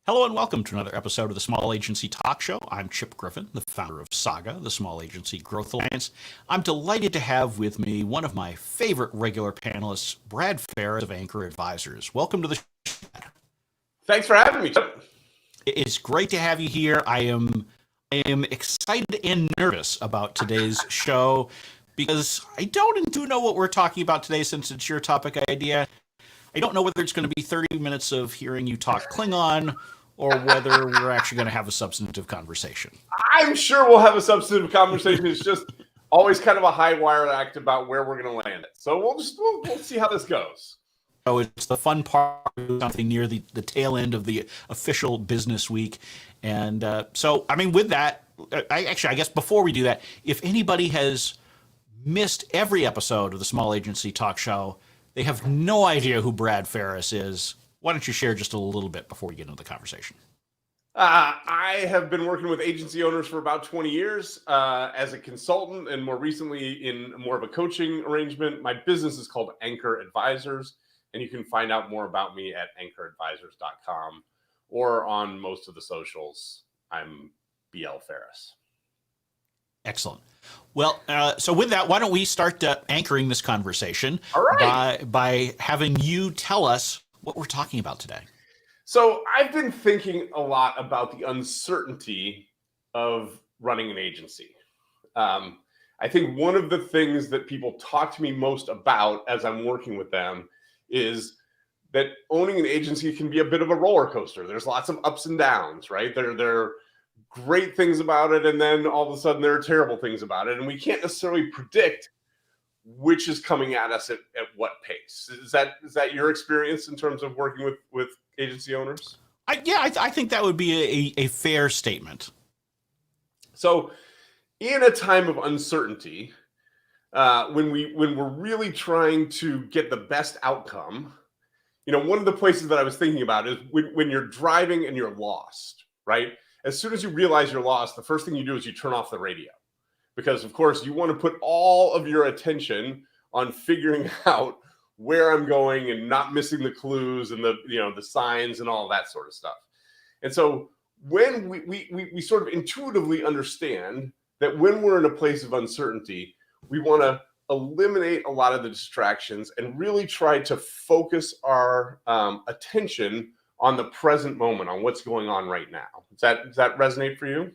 Hello and welcome to another episode of the Small Agency Talk Show. I'm Chip Griffin, the founder of SAGA, the Small Agency Growth Alliance. I'm delighted to have with me one of my favorite regular panelists, Brad Farris of Anchor Advisors. Welcome to the show. Thanks for having me, Chip. It's great to have you here. I am excited and nervous about today's show because I don't know what we're talking about today since it's your topic idea. I don't know whether it's going to be 30 minutes of hearing you talk Klingon or whether we're actually going to have a substantive conversation. I'm sure we'll have a substantive conversation. It's just always kind of a high wire act about where we're going to land it. So we'll see how this goes. So it's the fun part of something near the tail end of the official business week. And with that, I guess before we do that, if anybody has missed every episode of the Small Agency Talk Show, they have no idea who Brad Farris is. Why don't you share just a little bit before we get into the conversation? I have been working with agency owners for about 20 years as a consultant, and more recently in more of a coaching arrangement. My business is called Anchor Advisors, and you can find out more about me at anchoradvisors.com or on most of the socials. I'm BL Farris. Excellent. Well, so with that, why don't we start anchoring this conversation by having you tell us what we're talking about today. So I've been thinking a lot about the uncertainty of running an agency. I think one of the things that people talk to me most about as I'm working with them is that owning an agency can be a bit of a roller coaster. There's lots of ups and downs, right? There are great things about it, and then all of a sudden there are terrible things about it, and we can't necessarily predict which is coming at us at what pace. Is that your experience in terms of working with agency owners? I think that would be a fair statement. So in a time of uncertainty, when we're really trying to get the best outcome, one of the places that I was thinking about is when you're driving and you're lost, right? As soon as you realize you're lost, the first thing you do is you turn off the radio. Because, of course, you want to put all of your attention on figuring out where I'm going and not missing the clues and the signs and all that sort of stuff. And so when we sort of intuitively understand that when we're in a place of uncertainty, we want to eliminate a lot of the distractions and really try to focus our attention on the present moment, on what's going on right now. Does that resonate for you?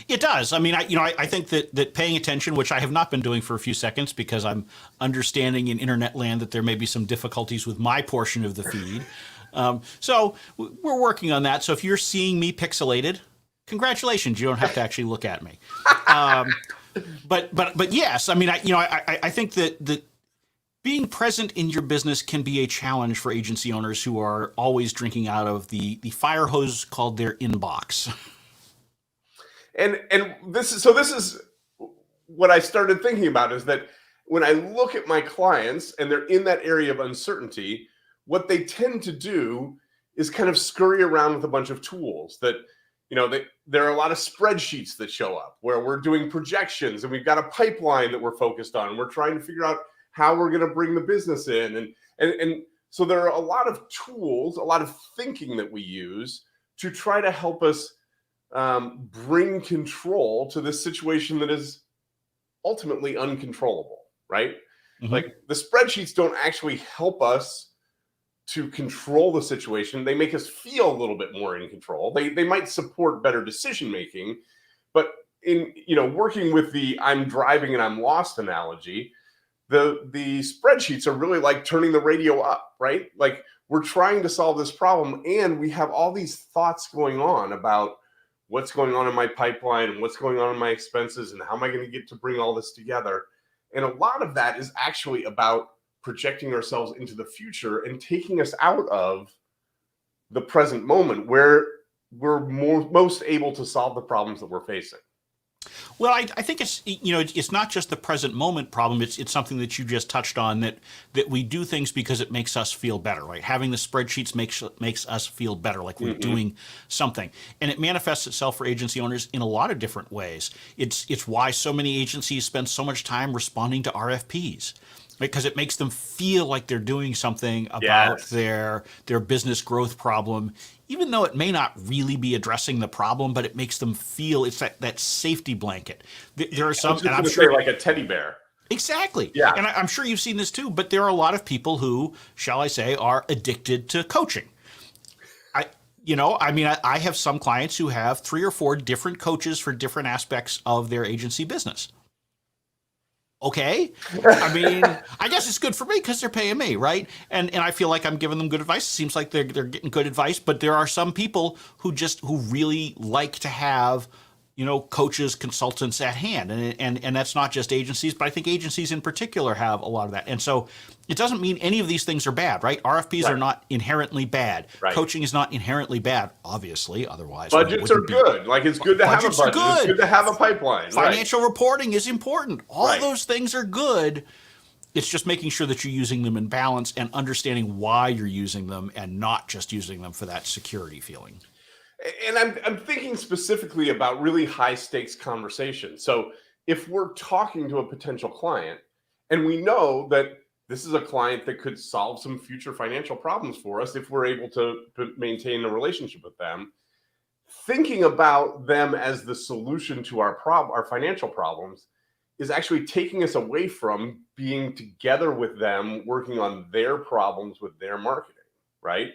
It does. I mean, I think that paying attention, which I have not been doing for a few seconds because I'm understanding in internet land that there may be some difficulties with my portion of the feed. So we're working on that. So if you're seeing me pixelated, congratulations. You don't have to actually look at me. But yes, I mean, I think that being present in your business can be a challenge for agency owners who are always drinking out of the fire hose called their inbox. And this is what I started thinking about, is that when I look at my clients and they're in that area of uncertainty, what they tend to do is kind of scurry around with a bunch of tools that, there are a lot of spreadsheets that show up where we're doing projections and we've got a pipeline that we're focused on. And we're trying to figure out how we're going to bring the business in. And so there are a lot of tools, a lot of thinking that we use to try to help us bring control to this situation that is ultimately uncontrollable, right? Mm-hmm. Like the spreadsheets don't actually help us to control the situation. They make us feel a little bit more in control. They might support better decision making, but in working with the I'm driving and I'm lost analogy, the spreadsheets are really like turning the radio up, right? Like we're trying to solve this problem and we have all these thoughts going on about what's going on in my pipeline and what's going on in my expenses and how am I going to get to bring all this together. And a lot of that is actually about projecting ourselves into the future and taking us out of the present moment where we're most able to solve the problems that we're facing. Well, I think it's not just the present moment problem. It's something that you just touched on, that we do things because it makes us feel better, right? Having the spreadsheets makes us feel better, like we're doing something, and it manifests itself for agency owners in a lot of different ways. It's why so many agencies spend so much time responding to RFPs. because it makes them feel like they're doing something about Yes. their business growth problem, even though it may not really be addressing the problem, but it makes them feel it's that safety blanket. There are I some, was and just I'm going to sure say like a teddy bear. exactly, Yeah. and I'm sure you've seen this too. But there are a lot of people who, shall I say, are addicted to coaching. I have some clients who have 3 or 4 different coaches for different aspects of their agency business. Okay. I mean, I guess it's good for me because they're paying me, right? And I feel like I'm giving them good advice. It seems like they're getting good advice, but there are some people who really like to have, coaches, consultants at hand. And that's not just agencies, but I think agencies in particular have a lot of that. And so it doesn't mean any of these things are bad, right? RFPs are Right. not inherently bad. Right. Coaching is not inherently bad, obviously. Otherwise, Budgets are good. Like it's good to have a Budgets are budget. It's good. good to have a pipeline. Financial reporting is important. All Right. those things are good. It's just making sure that you're using them in balance and understanding why you're using them and not just using them for that security feeling. And I'm thinking specifically about really high stakes conversations. So if we're talking to a potential client and we know that this is a client that could solve some future financial problems for us if we're able to maintain a relationship with them, thinking about them as the solution to our financial problems is actually taking us away from being together with them, working on their problems with their marketing, right?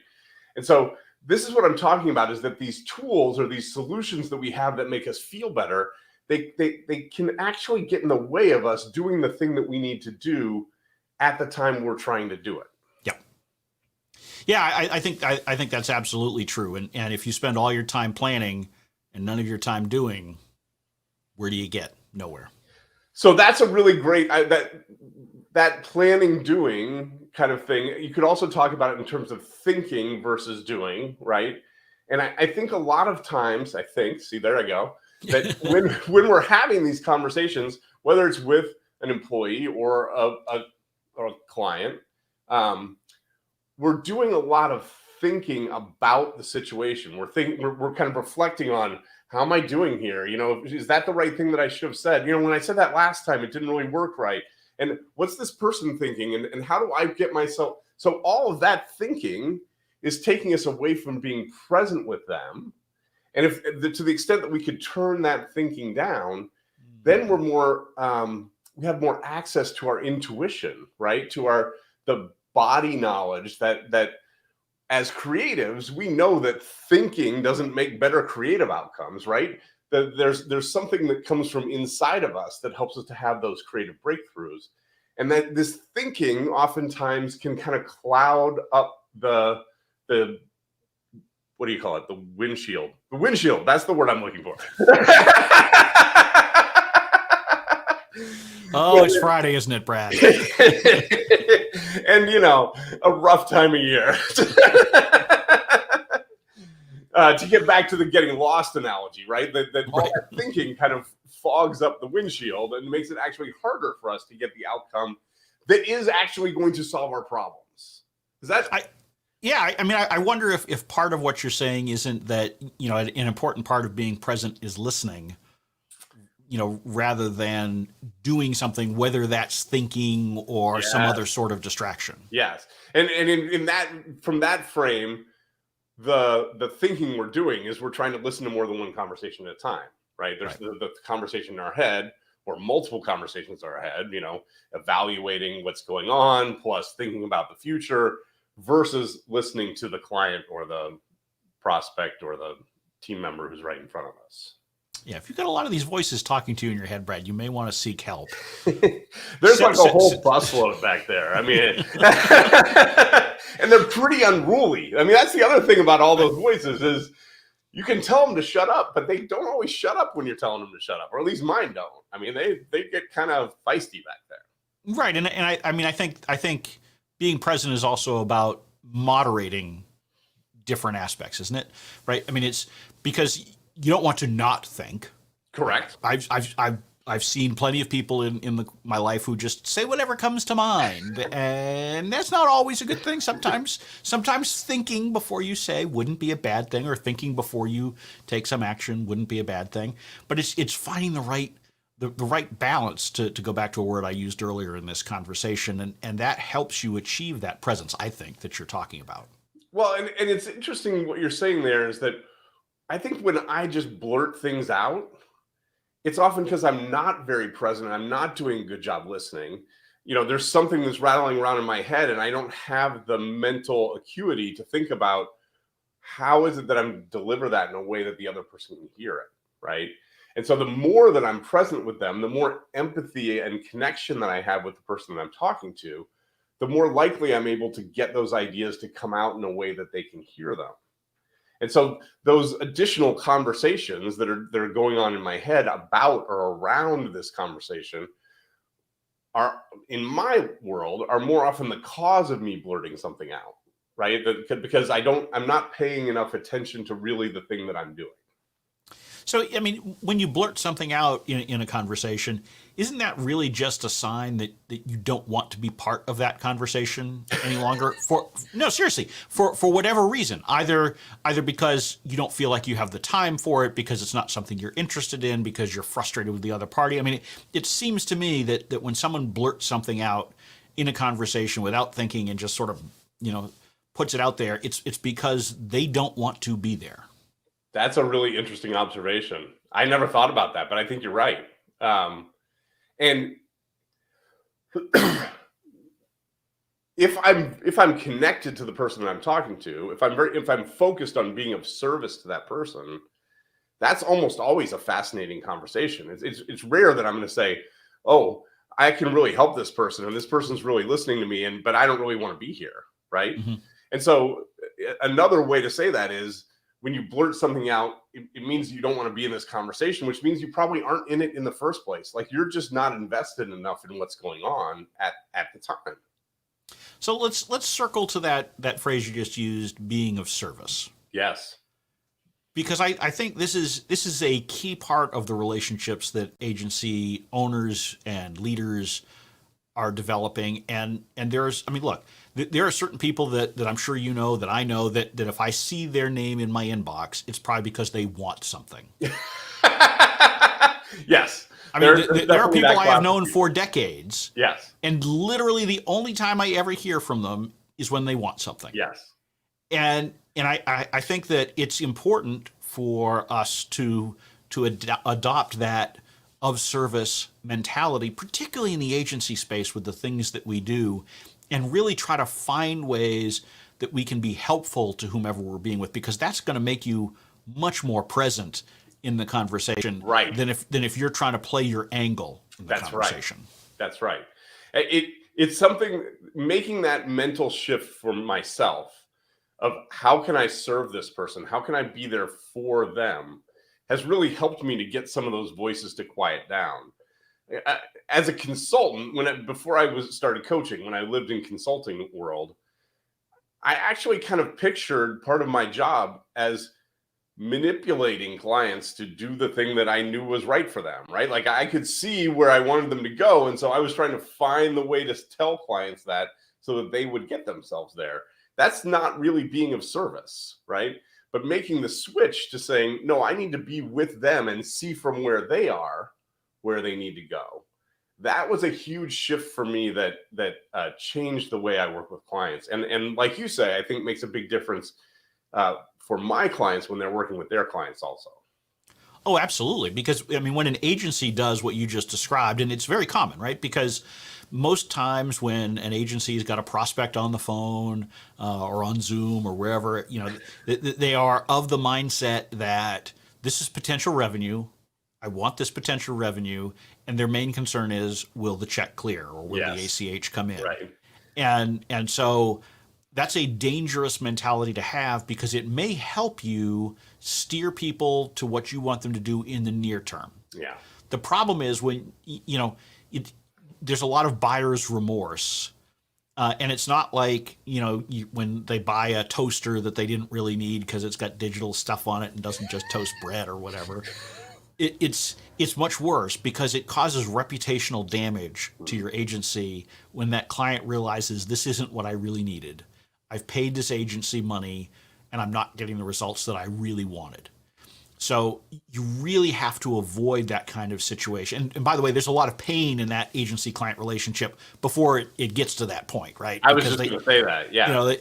And so this is what I'm talking about, is that these tools or these solutions that we have that make us feel better, they can actually get in the way of us doing the thing that we need to do at the time we're trying to do it. Yeah, I think that's absolutely true. And if you spend all your time planning and none of your time doing, where do you get? Nowhere. So that's a really great that planning doing kind of thing. You could also talk about it in terms of thinking versus doing, right? And I think a lot of times, see, there I go, that when we're having these conversations, whether it's with an employee or a client, we're doing a lot of thinking about the situation. We're kind of reflecting on, how am I doing here? Is that the right thing that I should have said? When I said that last time, it didn't really work right. And what's this person thinking? And how do I get myself? So all of that thinking is taking us away from being present with them. And to the extent that we could turn that thinking down, then we're more, we have more access to our intuition, right? To the body knowledge that as creatives, we know that thinking doesn't make better creative outcomes, right? There's something that comes from inside of us that helps us to have those creative breakthroughs. And that this thinking oftentimes can kind of cloud up the what do you call it? The windshield. The windshield. That's the word I'm looking for. Oh, it's Friday, isn't it, Brad? And a rough time of year. To get back to the getting lost analogy, right? That all that thinking kind of fogs up the windshield and makes it actually harder for us to get the outcome that is actually going to solve our problems. Is that? I wonder if part of what you're saying isn't that, an important part of being present is listening, rather than doing something, whether that's thinking or some other sort of distraction. Yes. And in that, from that frame, the thinking we're doing is we're trying to listen to more than one conversation at a time, right? There's the conversation in our head, or multiple conversations in our head, evaluating what's going on, plus thinking about the future, versus listening to the client or the prospect or the team member who's right in front of us. Yeah, if you've got a lot of these voices talking to you in your head, Brad, you may want to seek help. There's like a whole busload back there. I mean, and they're pretty unruly. I mean, that's the other thing about all those voices is you can tell them to shut up, but they don't always shut up when you're telling them to shut up, or at least mine don't. I mean, they get kind of feisty back there. Right, and I think being present is also about moderating different aspects, isn't it? Right. I mean, it's because you don't want to not think. Correct. I've seen plenty of people in my life who just say whatever comes to mind, and that's not always a good thing. Sometimes thinking before you say wouldn't be a bad thing, or thinking before you take some action wouldn't be a bad thing. But it's finding the the right balance, to go back to a word I used earlier in this conversation, and that helps you achieve that presence, I think, that you're talking about. Well, and it's interesting what you're saying there is that I think when I just blurt things out, it's often because I'm not very present. I'm not doing a good job listening. There's something that's rattling around in my head, and I don't have the mental acuity to think about how is it that I'm deliver that in a way that the other person can hear it, right? And so the more that I'm present with them, the more empathy and connection that I have with the person that I'm talking to, the more likely I'm able to get those ideas to come out in a way that they can hear them. And so those additional conversations that are going on in my head about or around this conversation are, in my world, are more often the cause of me blurting something out, right? Because I'm not paying enough attention to really the thing that I'm doing. So, I mean, when you blurt something out in a conversation, isn't that really just a sign that you don't want to be part of that conversation any longer? No, seriously, for whatever reason, either because you don't feel like you have the time for it, because it's not something you're interested in, because you're frustrated with the other party. I mean, it seems to me that when someone blurts something out in a conversation without thinking and just sort of, puts it out there, it's because they don't want to be there. That's a really interesting observation. I never thought about that, but I think you're right. And if I'm connected to the person that I'm talking to, if I'm focused on being of service to that person, that's almost always a fascinating conversation. It's rare that I'm going to say, "Oh, I can really help this person, and this person's really listening to me, but I don't really want to be here," right? Mm-hmm. And so another way to say that is, when you blurt something out, it means you don't want to be in this conversation, which means you probably aren't in it in the first place. Like, you're just not invested enough in what's going on at the time. So let's circle to that phrase you just used, being of service. Yes. Because I think this is a key part of the relationships that agency owners and leaders are developing. And there's, I mean, look, there are certain people that I'm sure that I know that if I see their name in my inbox, it's probably because they want something. Yes. I mean, there are people I have known for decades. Yes. And literally the only time I ever hear from them is when they want something. Yes. And I think that it's important for us to adopt that of service mentality, particularly in the agency space with the things that we do, and really try to find ways that we can be helpful to whomever we're being with, because that's going to make you much more present in the conversation, right, than if you're trying to play your angle in the conversation. Right. That's right. It's something, making that mental shift for myself of how can I serve this person? How can I be there for them? Has really helped me to get some of those voices to quiet down. As a consultant, before I started coaching, when I lived in consulting world, I actually kind of pictured part of my job as manipulating clients to do the thing that I knew was right for them, right? Like, I could see where I wanted them to go. And so I was trying to find the way to tell clients that so that they would get themselves there. That's not really being of service, right? But making the switch to saying, no, I need to be with them and see from where they are, where they need to go. That was a huge shift for me that changed the way I work with clients. And like you say, I think makes a big difference for my clients when they're working with their clients also. Oh, absolutely. Because, I mean, when an agency does what you just described, and it's very common, right? Because most times when an agency's got a prospect on the phone or on Zoom or wherever, they are of the mindset that this is potential revenue. I want this potential revenue. And their main concern is, will the check clear, or will the ACH come in? Right. And so that's a dangerous mentality to have, because it may help you steer people to what you want them to do in the near term. Yeah. The problem is when, there's a lot of buyer's remorse. And it's not like, when they buy a toaster that they didn't really need because it's got digital stuff on it and doesn't just toast bread or whatever. It's much worse, because it causes reputational damage to your agency when that client realizes, this isn't what I really needed. I've paid this agency money and I'm not getting the results that I really wanted. So you really have to avoid that kind of situation. And by the way, there's a lot of pain in that agency-client relationship before it gets to that point, right? I was just going to say that, yeah.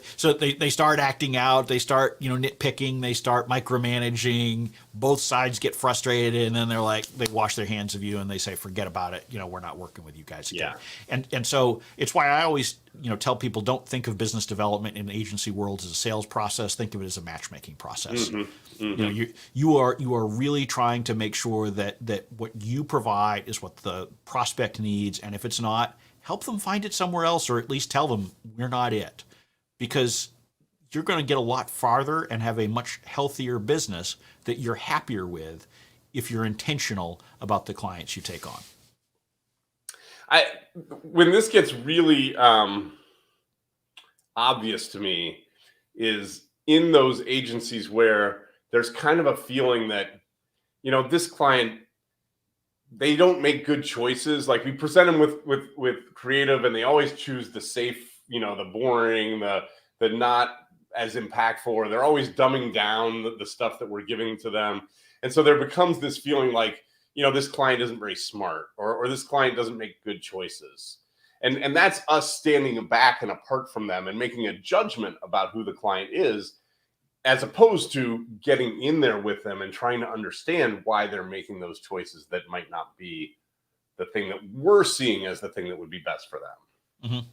They start acting out, they start, nitpicking, they start micromanaging, both sides get frustrated, and then they wash their hands of you and they say, forget about it, we're not working with you guys again. Yeah. And so it's why I always, tell people, don't think of business development in agency worlds as a sales process, think of it as a matchmaking process. Mm-hmm. Mm-hmm. You are really trying to make sure that what you provide is what the prospect needs, and if it's not, help them find it somewhere else, or at least tell them we're not it, because you're going to get a lot farther and have a much healthier business that you're happier with if you're intentional about the clients you take on. When this gets really obvious to me is in those agencies where there's kind of a feeling that, this client, they don't make good choices. Like, we present them with creative, and they always choose the safe, the boring, the not as impactful, or they're always dumbing down the stuff that we're giving to them. And so there becomes this feeling like, this client isn't very smart, or this client doesn't make good choices. And that's us standing back and apart from them and making a judgment about who the client is, as opposed to getting in there with them and trying to understand why they're making those choices that might not be the thing that we're seeing as the thing that would be best for them. Mm-hmm.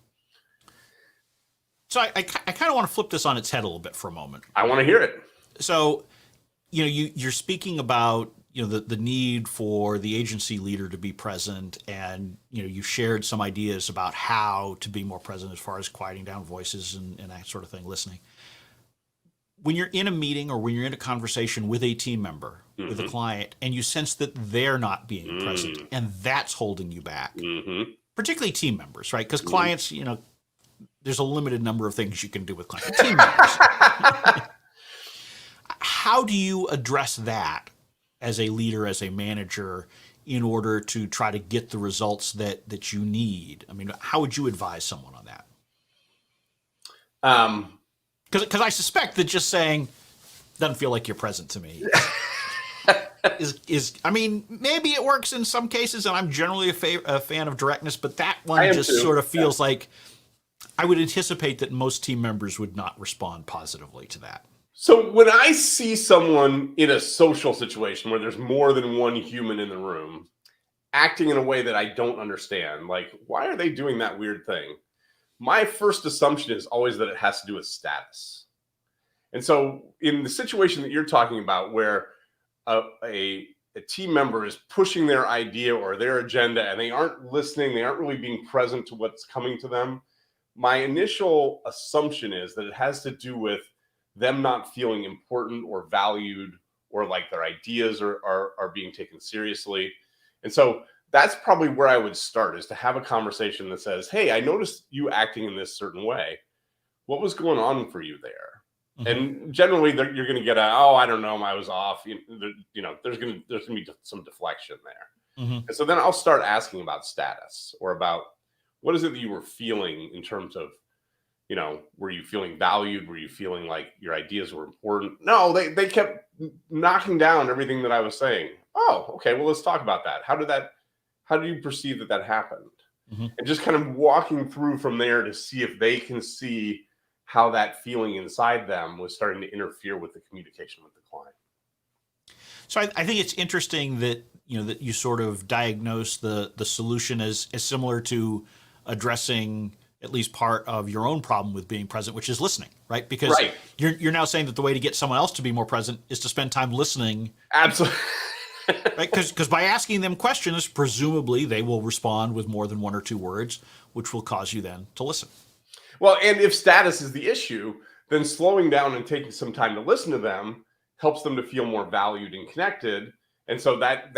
So I kind of want to flip this on its head a little bit for a moment. I want to hear it. So, you're speaking about, the need for the agency leader to be present, and, you shared some ideas about how to be more present as far as quieting down voices and that sort of thing, listening. When you're in a meeting or when you're in a conversation with a team member, mm-hmm. with a client, and you sense that they're not being present, and that's holding you back, mm-hmm. particularly team members, right? Because clients, there's a limited number of things you can do with clients. Team members. How do you address that as a leader, as a manager, in order to try to get the results that you need? I mean, how would you advise someone on that? Because I suspect that just saying doesn't feel like you're present to me is I mean, maybe it works in some cases, and I'm generally a fan of directness, but that one just sort of feels like I would anticipate that most team members would not respond positively to that. So when I see someone in a social situation where there's more than one human in the room acting in a way that I don't understand, like, why are they doing that weird thing? My first assumption is always that it has to do with status. And so in the situation that you're talking about, where a team member is pushing their idea or their agenda and they aren't listening, they aren't really being present to what's coming to them, my initial assumption is that it has to do with them not feeling important or valued, or like their ideas are being taken seriously. And so that's probably where I would start, is to have a conversation that says, hey, I noticed you acting in this certain way. What was going on for you there? Mm-hmm. And generally you're going to get I don't know, I was off. There's going to be some deflection there. Mm-hmm. And so then I'll start asking about status, or about what is it that you were feeling in terms of, were you feeling valued? Were you feeling like your ideas were important? No, they kept knocking down everything that I was saying. Oh, okay. Well, let's talk about that. How do you perceive that happened? Mm-hmm. And just kind of walking through from there to see if they can see how that feeling inside them was starting to interfere with the communication with the client. So I think it's interesting that, that you sort of diagnose the solution as similar to addressing at least part of your own problem with being present, which is listening, right? Because you're now saying that the way to get someone else to be more present is to spend time listening. Absolutely. Right? Because by asking them questions, presumably they will respond with more than one or two words, which will cause you then to listen. Well, and if status is the issue, then slowing down and taking some time to listen to them helps them to feel more valued and connected. And so that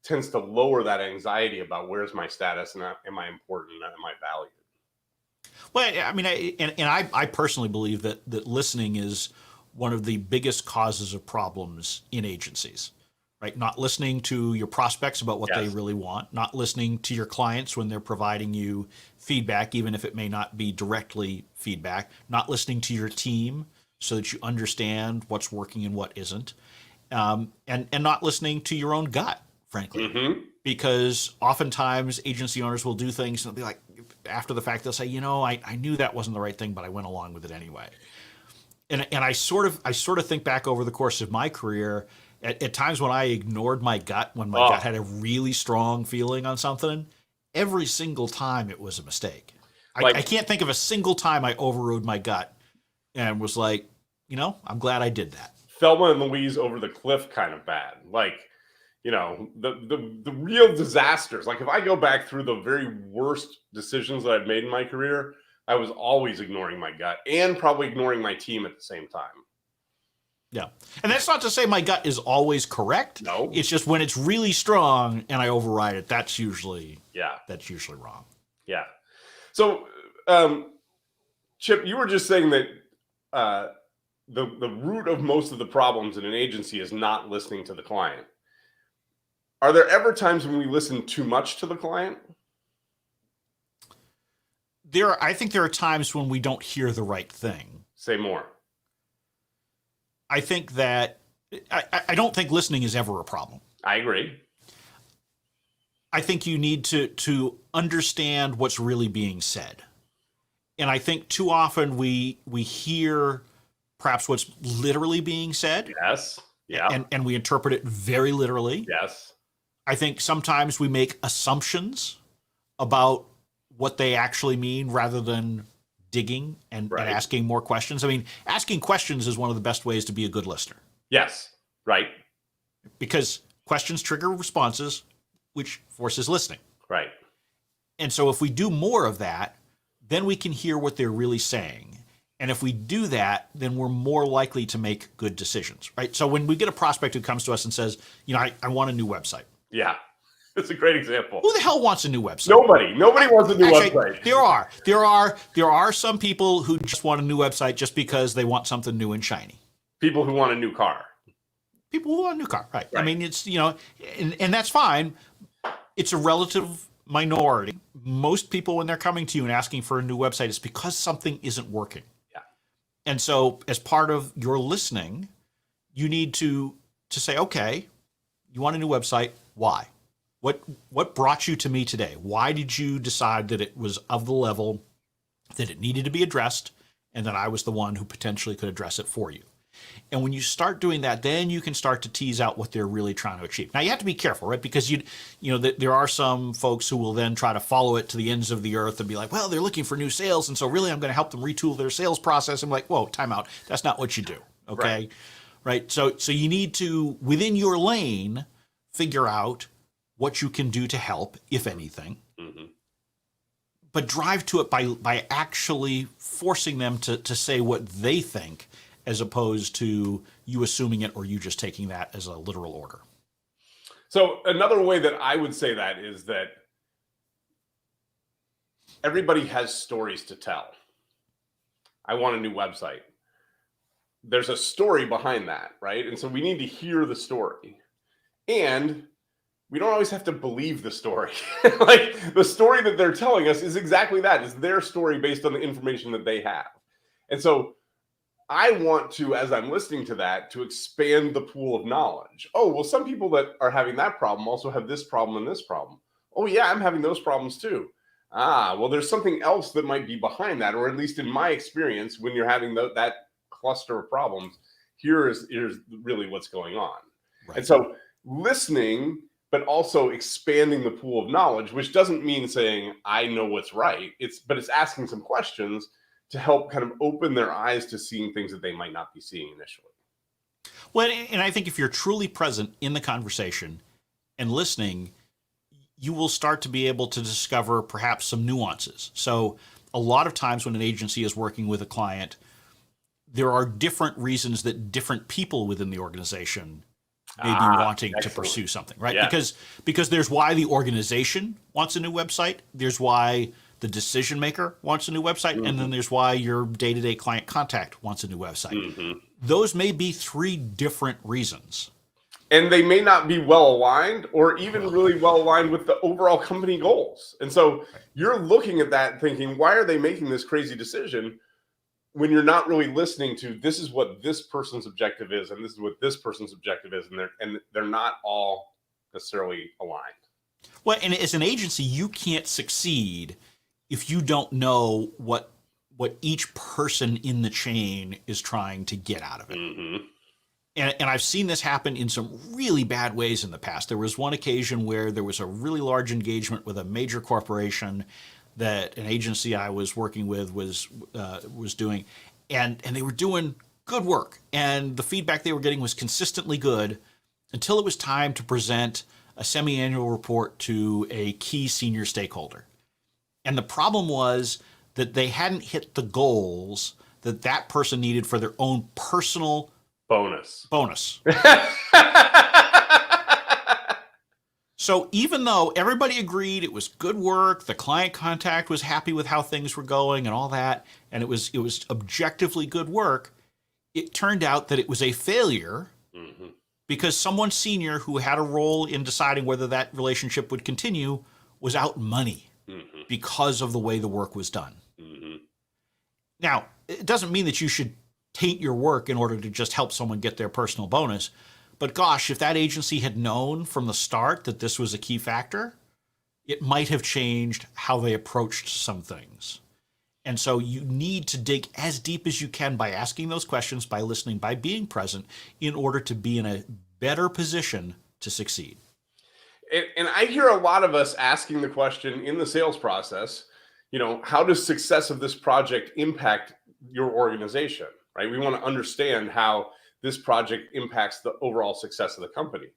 tends to lower that anxiety about where's my status, and am I important, and am I valued? Well, I mean, I personally believe that listening is one of the biggest causes of problems in agencies, right? Not listening to your prospects about what they really want, not listening to your clients when they're providing you feedback, even if it may not be directly feedback, not listening to your team so that you understand what's working and what isn't. and not listening to your own gut, frankly. Mm-hmm. Because oftentimes agency owners will do things and they'll be like, after the fact, they'll say, I knew that wasn't the right thing, but I went along with it anyway. And I sort of think back over the course of my career at times when I ignored my gut, when my gut had a really strong feeling on something, every single time it was a mistake. I can't think of a single time I overrode my gut and was like, I'm glad I did that. Thelma and Louise over the cliff kind of bad. The real disasters. Like if I go back through the very worst decisions that I've made in my career, I was always ignoring my gut and probably ignoring my team at the same time. Yeah. And that's not to say my gut is always correct. No. It's just when it's really strong and I override it, that's usually wrong. Yeah. So, Chip, you were just saying that the root of most of the problems in an agency is not listening to the client. Are there ever times when we listen too much to the client? I think there are times when we don't hear the right thing. Say more. I think that I don't think listening is ever a problem. I agree. I think you need to understand what's really being said. And I think too often we hear perhaps what's literally being said. Yes. Yeah. And we interpret it very literally. Yes. I think sometimes we make assumptions about what they actually mean rather than digging and asking more questions. I mean, asking questions is one of the best ways to be a good listener. Yes. Right. Because questions trigger responses, which forces listening. Right. And so if we do more of that, then we can hear what they're really saying. And if we do that, then we're more likely to make good decisions, right? So when we get a prospect who comes to us and says, I want a new website. Yeah. That's a great example. Who the hell wants a new website? Nobody wants a new website. There are some people who just want a new website just because they want something new and shiny. People who want a new car. People who want a new car, right? I mean, it's, and that's fine. It's a relative minority. Most people, when they're coming to you and asking for a new website, it's because something isn't working. Yeah. And so as part of your listening, you need to say, okay, you want a new website. Why? What brought you to me today? Why did you decide that it was of the level that it needed to be addressed and that I was the one who potentially could address it for you? And when you start doing that, then you can start to tease out what they're really trying to achieve. Now, you have to be careful, right? Because there are some folks who will then try to follow it to the ends of the earth and be like, well, they're looking for new sales, and so really I'm going to help them retool their sales process. I'm like, whoa, time out. That's not what you do, okay? Right? So you need to, within your lane, figure out what you can do to help, if anything, but drive to it by actually forcing them to say what they think, as opposed to you assuming it or you just taking that as a literal order. So another way that I would say that is that everybody has stories to tell. I want a new website. There's a story behind that, right? And so we need to hear the story. And we don't always have to believe the story. Like the story that they're telling us is exactly that. It's their story based on the information that they have. And so I want to, as I'm listening to that, to expand the pool of knowledge. Oh, well, some people that are having that problem also have this problem and this problem. Oh, yeah, I'm having those problems too. Ah, well, there's something else that might be behind that, or at least in my experience, when you're having that cluster of problems, here's really what's going on. Right. And so listening, but also expanding the pool of knowledge, which doesn't mean saying, I know what's right. But it's asking some questions to help kind of open their eyes to seeing things that they might not be seeing initially. Well, and I think if you're truly present in the conversation and listening, you will start to be able to discover perhaps some nuances. So a lot of times when an agency is working with a client, there are different reasons that different people within the organization may be wanting to pursue something, right? Yeah. Because there's why the organization wants a new website. There's why the decision maker wants a new website, and then there's why your day-to-day client contact wants a new website. Those may be three different reasons. And they may not be well aligned or even really well aligned with the overall company goals. And so you're looking at that thinking, why are they making this crazy decision? when you're not really listening to, this is what this person's objective is, and this is what this person's objective is, and they're not all necessarily aligned. Well, and as an agency, you can't succeed if you don't know what each person in the chain is trying to get out of it. Mm-hmm. And I've seen this happen in some really bad ways in the past. There was one occasion where there was a really large engagement with a major corporation that an agency I was working with was doing, and they were doing good work, and the feedback they were getting was consistently good until it was time to present a semi-annual report to a key senior stakeholder. And the problem was that they hadn't hit the goals that person needed for their own personal bonus. So even though everybody agreed it was good work, the client contact was happy with how things were going and all that, and it was objectively good work, it turned out that it was a failure because someone senior who had a role in deciding whether that relationship would continue was out money because of the way the work was done. Now, it doesn't mean that you should taint your work in order to just help someone get their personal bonus. But gosh, if that agency had known from the start that this was a key factor, it might have changed how they approached some things. And so you need to dig as deep as you can by asking those questions, by listening, by being present in order to be in a better position to succeed. And I hear a lot of us asking the question in the sales process, how does success of this project impact your organization, right? We want to understand how this project impacts the overall success of the company.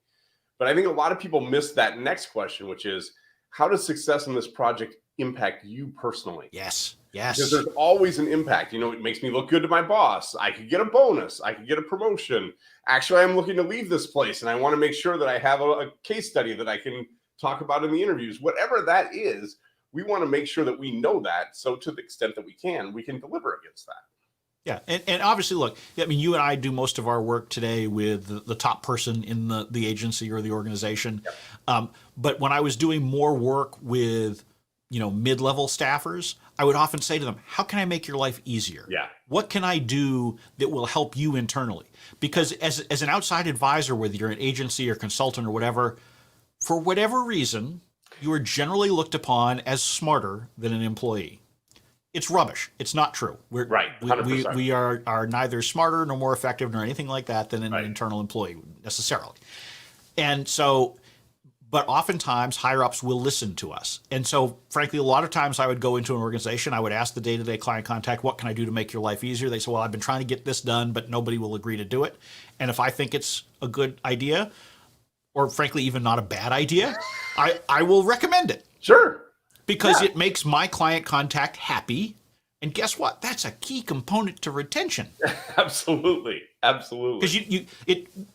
But I think a lot of people miss that next question, which is, how does success in this project impact you personally? Yes. Because there's always an impact. It makes me look good to my boss. I could get a bonus. I could get a promotion. Actually, I'm looking to leave this place, and I want to make sure that I have a case study that I can talk about in the interviews. Whatever that is, we want to make sure that we know that. So to the extent that we can deliver against that. Yeah. And obviously, look, I mean, you and I do most of our work today with the top person in the agency or the organization. Yep. But when I was doing more work with, mid-level staffers, I would often say to them, how can I make your life easier? Yeah. What can I do that will help you internally? Because as an outside advisor, whether you're an agency or consultant or whatever, for whatever reason, you are generally looked upon as smarter than an employee. It's rubbish. It's not true. Right. 100%. We are neither smarter nor more effective nor anything like that than an internal employee necessarily. And so, but oftentimes higher ups will listen to us. And so, frankly, a lot of times I would go into an organization, I would ask the day-to-day client contact, what can I do to make your life easier? They say, well, I've been trying to get this done, but nobody will agree to do it. And if I think it's a good idea, or frankly, even not a bad idea, I will recommend it. Sure. Because it makes my client contact happy. And guess what? That's a key component to retention. Absolutely. Because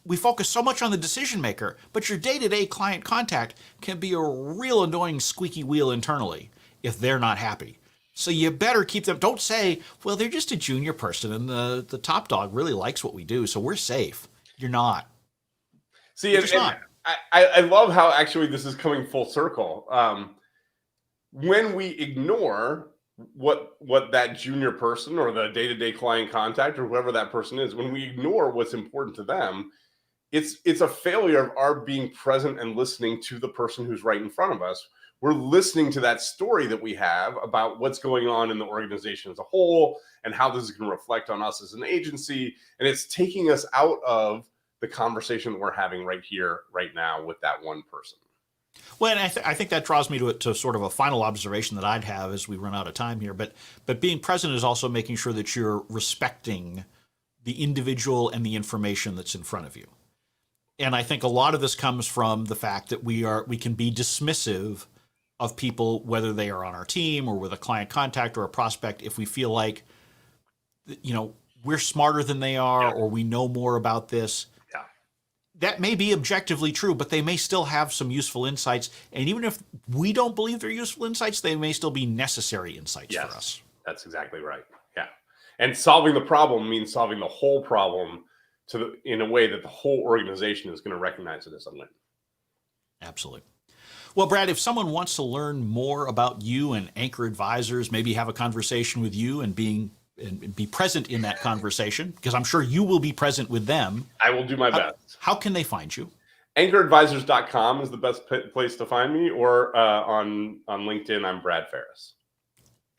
we focus so much on the decision maker, but your day-to-day client contact can be a real annoying squeaky wheel internally if they're not happy. So you better keep them. Don't say, well, they're just a junior person and the top dog really likes what we do, so we're safe. You're not. See, I love how actually this is coming full circle. When we ignore what that junior person or the day-to-day client contact or whoever that person is, when we ignore what's important to them, it's a failure of our being present and listening to the person who's right in front of us. We're listening to that story that we have about what's going on in the organization as a whole and how this is going to reflect on us as an agency. And it's taking us out of the conversation that we're having right here, right now with that one person. Well, and I think that draws me to sort of a final observation that I'd have as we run out of time here. But being present is also making sure that you're respecting the individual and the information that's in front of you. And I think a lot of this comes from the fact that we can be dismissive of people, whether they are on our team or with a client contact or a prospect, if we feel like, we're smarter than they are or we know more about this. That may be objectively true, but they may still have some useful insights. And even if we don't believe they're useful insights, they may still be necessary insights for us. That's exactly right. Yeah. And solving the problem means solving the whole problem in a way that the whole organization is going to recognize it as a win. Absolutely. Well, Brad, if someone wants to learn more about you and Anchor Advisors, maybe have a conversation with you and being and be present in that conversation, because I'm sure you will be present with them. I will do my best. How can they find you? AnchorAdvisors.com is the best place to find me, or on LinkedIn, I'm Brad Farris.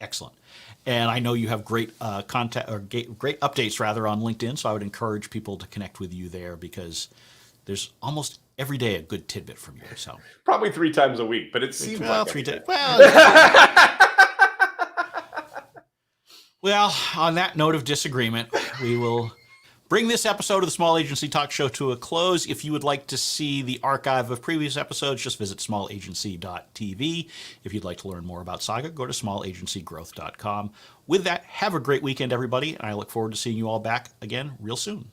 Excellent. And I know you have great content, or great updates rather, on LinkedIn, so I would encourage people to connect with you there, because there's almost every day a good tidbit from you. So probably 3 times a week, but it seems like 3 days. Well, on that note of disagreement, we will bring this episode of the Small Agency Talk Show to a close. If you would like to see the archive of previous episodes, just visit small-agency.tv. If you'd like to learn more about Saga, go to small-agency-growth.com. With that, have a great weekend, everybody, and I look forward to seeing you all back again real soon.